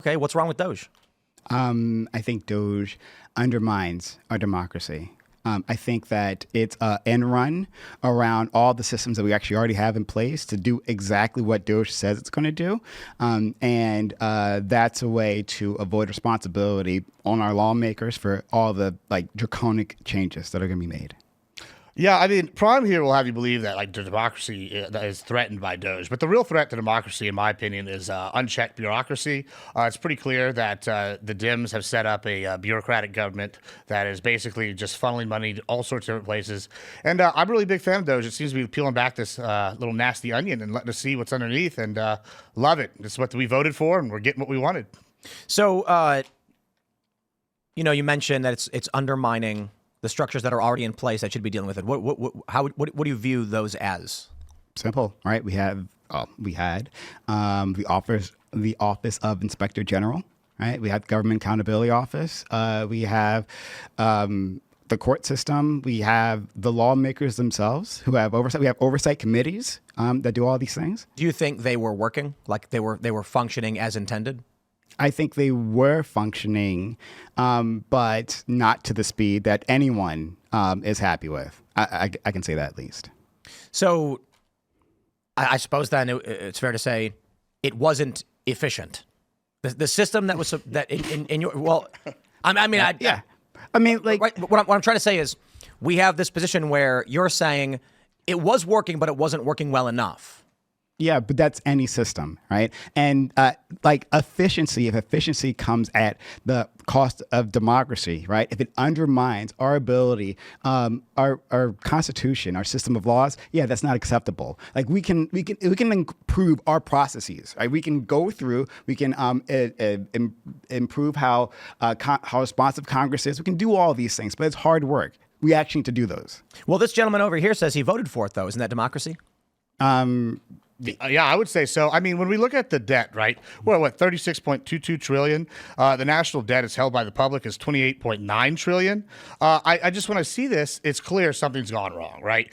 Okay, what's wrong with DOGE? I think DOGE undermines our democracy. I think that it's an end run around all the systems that we actually already have in place to do exactly what DOGE says it's going to do. And that's a way to avoid responsibility on our lawmakers for all the draconic changes that are going to be made. Yeah, I mean, Prime here will have you believe that the democracy is threatened by DOGE, but the real threat to democracy, in my opinion, is unchecked bureaucracy. It's pretty clear that the Dems have set up a bureaucratic government that is basically just funneling money to all sorts of different places. And I'm a really big fan of DOGE. It seems to be peeling back this little nasty onion and letting us see what's underneath, and love it. It's what we voted for, and we're getting what we wanted. So, you mentioned that it's undermining the structures that are already in place that should be dealing with it. What do you view those as? Simple, right? We had the Office of Inspector General, right? We have Government Accountability Office. We have the court system. We have the lawmakers themselves who have oversight. We have oversight committees that do all these things. Do you think they were working, like they were functioning as intended? I think they were functioning, but not to the speed that anyone is happy with. I can say that at least. So I suppose then it's fair to say it wasn't efficient. The system that was that in your yeah. I mean, like right, what I'm trying to say is we have this position where you're saying it was working, but it wasn't working well enough. Yeah, but that's any system, right? And efficiency, if efficiency comes at the cost of democracy, right? If it undermines our ability, our Constitution, our system of laws, yeah, that's not acceptable. Like we can improve our processes, right? We can go through, we can improve how responsive Congress is. We can do all these things, but it's hard work. We actually need to do those. Well, this gentleman over here says he voted for it, though. Isn't that democracy? Yeah, I would say so. I mean, when we look at the debt, right, we're at 36.22 trillion. The national debt is held by the public is 28.9 trillion. I just, when I see this, it's clear something's gone wrong, right?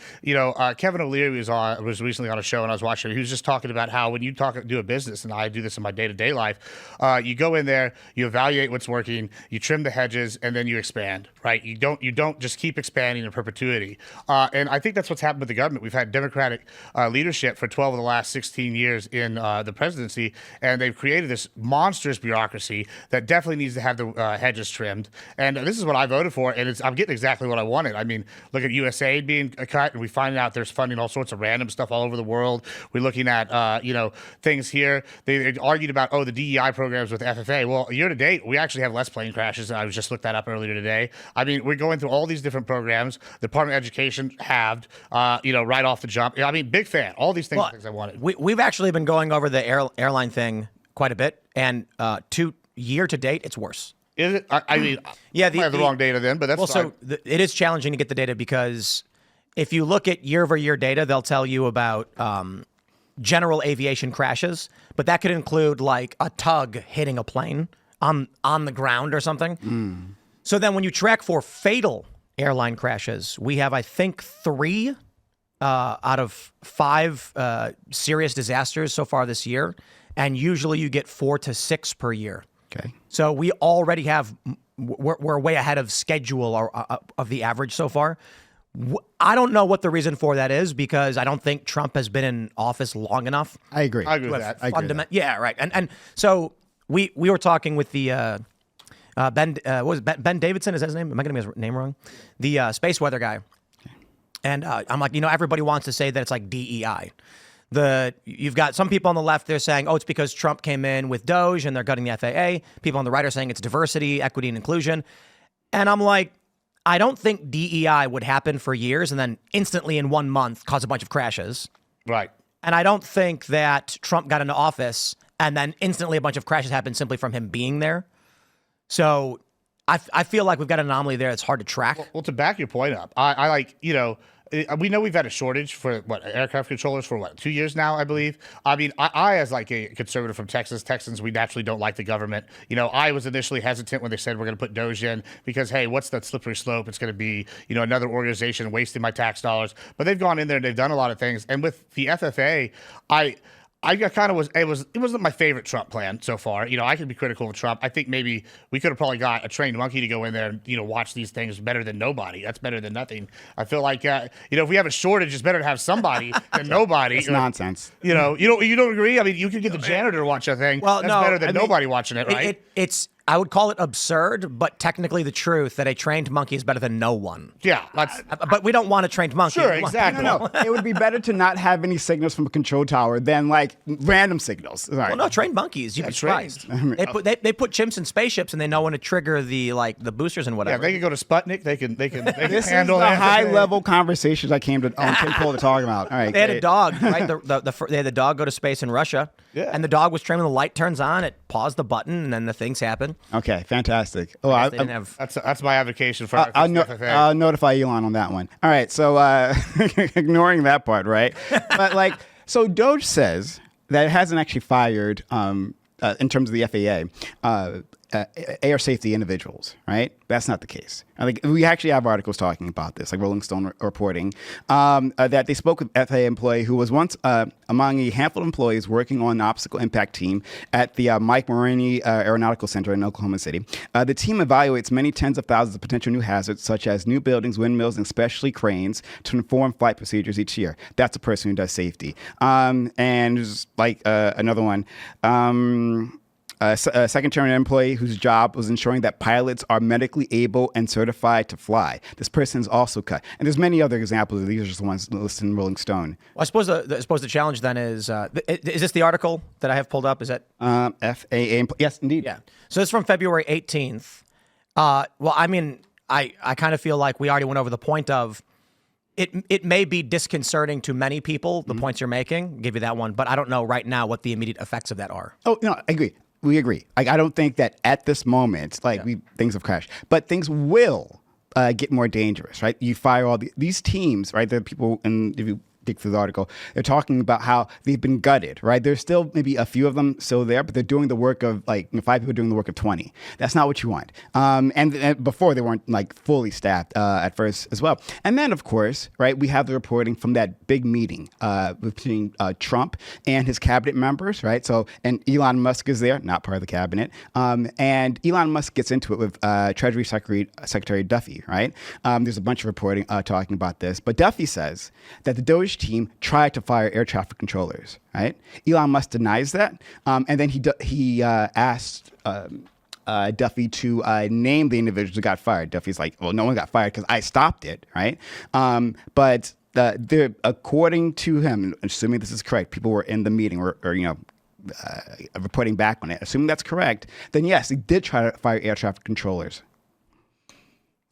Kevin O'Leary was recently on a show and I was watching. He was just talking about how when you do a business, and I do this in my day-to-day life, you go in there, you evaluate what's working, you trim the hedges, and then you expand, right? You don't just keep expanding in perpetuity. And I think that's what's happened with the government. We've had Democratic leadership for 12 of the last 16 years in the presidency, and they've created this monstrous bureaucracy that definitely needs to have the hedges trimmed. And this is what I voted for, and I'm getting exactly what I wanted. I mean, look at USAID being cut, and we find out there's funding all sorts of random stuff all over the world. We're looking at things here. They argued about the DEI programs with FFA. Well, year to date, we actually have less plane crashes. I was just looked that up earlier today. I mean, we're going through all these different programs. The Department of Education halved, right off the jump. I mean, big fan. All these things I wanted. We've actually been going over the airline thing quite a bit, and year to date, it's worse. Is it? I mean, yeah, I have the wrong data then, but that's well. So it is challenging to get the data because if you look at year-over-year data, they'll tell you about general aviation crashes, but that could include like a tug hitting a plane on the ground or something. So then when you track for fatal airline crashes, we have, I think, 3 out of 5 serious disasters so far this year, and usually you get 4 to 6 per year. Okay. So we already we're way ahead of schedule or of the average so far. I don't know what the reason for that is because I don't think Trump has been in office long enough. I agree. I agree with that. Yeah, right. And so we were talking with the Ben. What was it, Ben Davidson? Is that his name? Am I getting his name wrong? The space weather guy. And I'm like, everybody wants to say that it's like DEI. You've got some people on the left, they're saying, it's because Trump came in with DOGE and they're gutting the FAA. People on the right are saying it's diversity, equity, and inclusion. And I'm like, I don't think DEI would happen for years and then instantly in 1 month cause a bunch of crashes. Right. And I don't think that Trump got into office and then instantly a bunch of crashes happened simply from him being there. So I feel like we've got an anomaly there that's hard to track. Well, to back your point up, I like, we know we've had a shortage for aircraft controllers for 2 years now, I believe. I mean, I as like a conservative from Texans, we naturally don't like the government. I was initially hesitant when they said we're going to put DOGE in because, hey, what's that slippery slope? It's going to be, another organization wasting my tax dollars. But they've gone in there and they've done a lot of things. And with the FFA, kind of it wasn't my favorite Trump plan so far. You know, I could be critical of Trump. I think maybe we could have probably got a trained monkey to go in there and, you know, watch these things better than nobody. That's better than nothing. I feel like, you know, if we have a shortage, it's better to have somebody than nobody. It's nonsense. You know, you don't agree? I mean, you could get the janitor to watch a thing. Well, that's no, better than I mean, nobody watching it, right? I would call it absurd, but technically the truth that a trained monkey is better than no one. Yeah, But we don't want a trained monkey. Sure, exactly. No, it would be better to not have any signals from a control tower than like random signals. Sorry. Well, no, trained monkeys. You'd be surprised. They put chimps in spaceships and they know when to trigger the boosters and Yeah, they they can go to Sputnik. They can This handle is the that. high level conversations I came to Tim Pool to talk about. All right, They had a great. dog, right? They had the dog go to space in Russia. Yeah. And the dog was trained when the light turns on, it paused the button, and then the things happen. Okay, fantastic. Oh, They didn't have. That's my advocation for I'll notify Elon on that one. All right, so ignoring that part, right? But like, so DOGE says that it hasn't actually fired, in terms of the FAA, air safety individuals, right? That's not the case. I think we actually have articles talking about this, like Rolling Stone reporting that they spoke with FAA employee who was once among a handful of employees working on an obstacle impact team at the Mike Moroney Aeronautical Center in Oklahoma City. The team evaluates many tens of thousands of potential new hazards, such as new buildings, windmills, and especially cranes, to inform flight procedures each year. That's a person who does safety. And there's like another one. A second-term employee whose job was ensuring that pilots are medically able and certified to fly. This person is also cut. And there's many other examples. These are just the ones listed in Rolling Stone. Well, I suppose the challenge then is this the article that I have pulled up? Is that FAA? Yes, indeed. Yeah. So it's from February 18th. Well, I mean, I kind of feel like we already went over the point of it may be disconcerting to many people, the points you're making. I'll give you that one. But I don't know right now what the immediate effects of that are. Oh, no, I agree. We agree. Like, I don't think that at this moment, things have crashed, but things will get more dangerous, right? You fire all these teams, right? There are people, and if you dig through the article, they're talking about how they've been gutted, right? There's still maybe a few of them still there, but they're doing the work of 5 people doing the work of 20. That's not what you want. And before they weren't like fully staffed at first as well. And then of course, right, we have the reporting from that big meeting between Trump and his cabinet members, right? So, and Elon Musk is there, not part of the cabinet. And Elon Musk gets into it with Treasury Secretary Duffy, right? There's a bunch of reporting talking about this, but Duffy says that the DOGE team tried to fire air traffic controllers, right? Elon Musk denies that, and then he asked Duffy to name the individuals who got fired. Duffy's like, well, no one got fired because I stopped it, right? But according to him, assuming this is correct, people were in the meeting or reporting back on it. Assuming that's correct, then yes, he did try to fire air traffic controllers.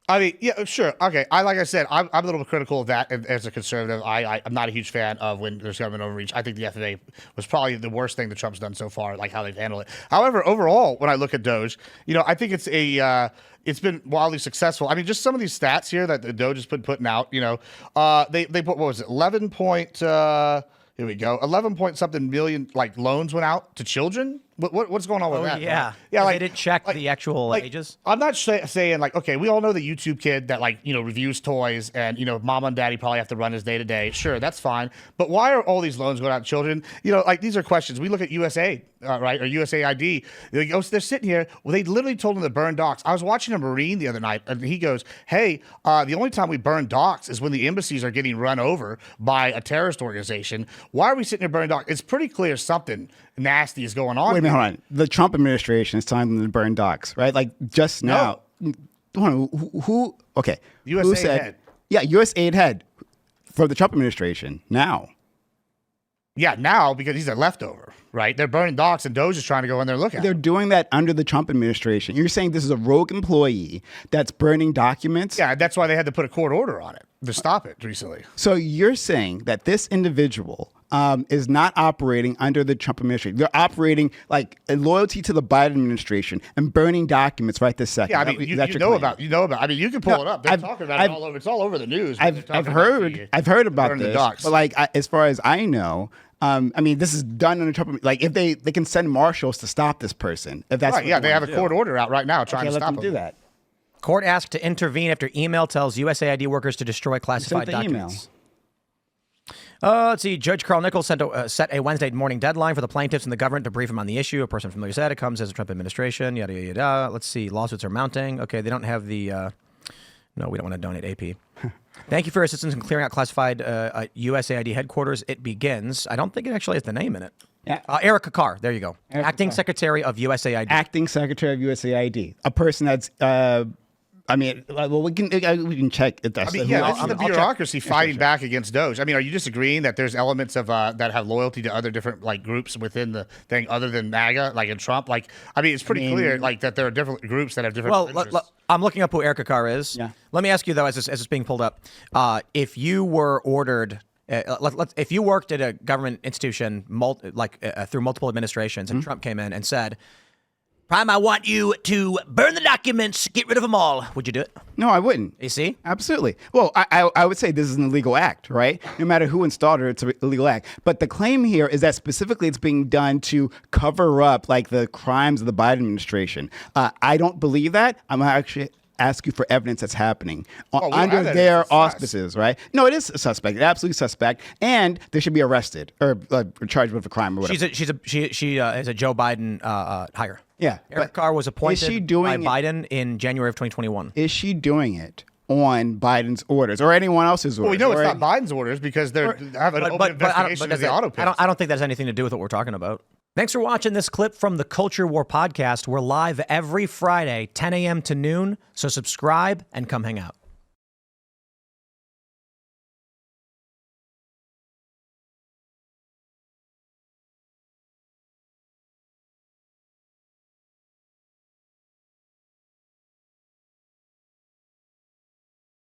I mean, yeah, sure. Okay. Like I said, I'm a little bit critical of that as a conservative. I'm not a huge fan of when there's government overreach. I think the FAA was probably the worst thing that Trump's done so far, like how they've handled it. However, overall, when I look at DOGE, I think it's been wildly successful. I mean, just some of these stats here that the DOGE has been putting out, they put, what was it, 11 point something million loans went out to children. What's going on with that? Yeah. Right? Yeah, they didn't check the actual ages. I'm not saying okay, we all know the YouTube kid that reviews toys and mom and daddy probably have to run his day to day. Sure, that's fine. But why are all these loans going out to children? These are questions. We look at USAID, right, or USAID. They're sitting here. Well, they literally told them to burn docks. I was watching a Marine the other night, and he goes, "Hey, the only time we burn docks is when the embassies are getting run over by a terrorist organization. Why are we sitting here burning docks? It's pretty clear something nasty is going on." Wait a minute, hold on. The Trump administration is telling them to burn docks, right? Like just now. No. Who? Okay. USAID who said, head. Yeah, USAID head for the Trump administration now. Yeah, now because he's a leftover, right? They're burning docks, and DOGE is trying to go in there and look at. They're doing that under the Trump administration. You're saying this is a rogue employee that's burning documents? Yeah, that's why they had to put a court order on it to stop it recently. So you're saying that this individual is not operating under the Trump administration. They're operating like a loyalty to the Biden administration and burning documents right this second. Yeah, I mean, you know about. I mean, you can pull it up. They're talking about it all over. It's all over the news. I've heard about this. But as far as I know, I mean, this is done under Trump. If they can send marshals to stop this person. If that's right. Yeah, they have a court order out right now trying to stop them. Do that. Court asked to intervene after email tells USAID workers to destroy classified documents. Let's see. Judge Carl Nichols set a Wednesday morning deadline for the plaintiffs and the government to brief him on the issue. A person familiar said it comes as a Trump administration. Yada, yada, yada. Let's see. Lawsuits are mounting. Okay, they don't have the... no, we don't want to donate AP. Thank you for your assistance in clearing out classified USAID headquarters. It begins. I don't think it actually has the name in it. Yeah. Erica Carr. There you go. Erica Acting Carr. Secretary of USAID. Acting Secretary of USAID, a person that's. I mean, well, we can check. I mean, yeah, this is the bureaucracy fighting back against DOGE. I mean, are you disagreeing that there's elements of that have loyalty to other different like groups within the thing other than MAGA, like in Trump? Like, I mean, it's pretty clear like that there are different groups that have different. Well, I'm looking up who Erica Carr is. Yeah. Let me ask you though, as it's being pulled up, if you were ordered. If you worked at a government institution through multiple administrations and Trump came in and said, Prime, I want you to burn the documents, get rid of them all, would you do it? No, I wouldn't. You see? Absolutely. Well, I would say this is an illegal act, right? No matter who installed it, it's an illegal act. But the claim here is that specifically it's being done to cover up like the crimes of the Biden administration. I don't believe that. I'm actually ask you for evidence that's happening under their auspices, right? No, it is a suspect, absolutely suspect, and they should be arrested or charged with a crime or whatever. She is a Joe Biden hire. Yeah, Erica Carr was appointed by Biden in January of 2021. Is she doing it on Biden's orders or anyone else's orders? Well, we know it's not Biden's orders because they're having an open investigation of the auto pits. I don't think that has anything to do with what we're talking about. Thanks for watching this clip from the Culture War podcast. We're live every Friday, 10 a.m. to noon, so subscribe and come hang out.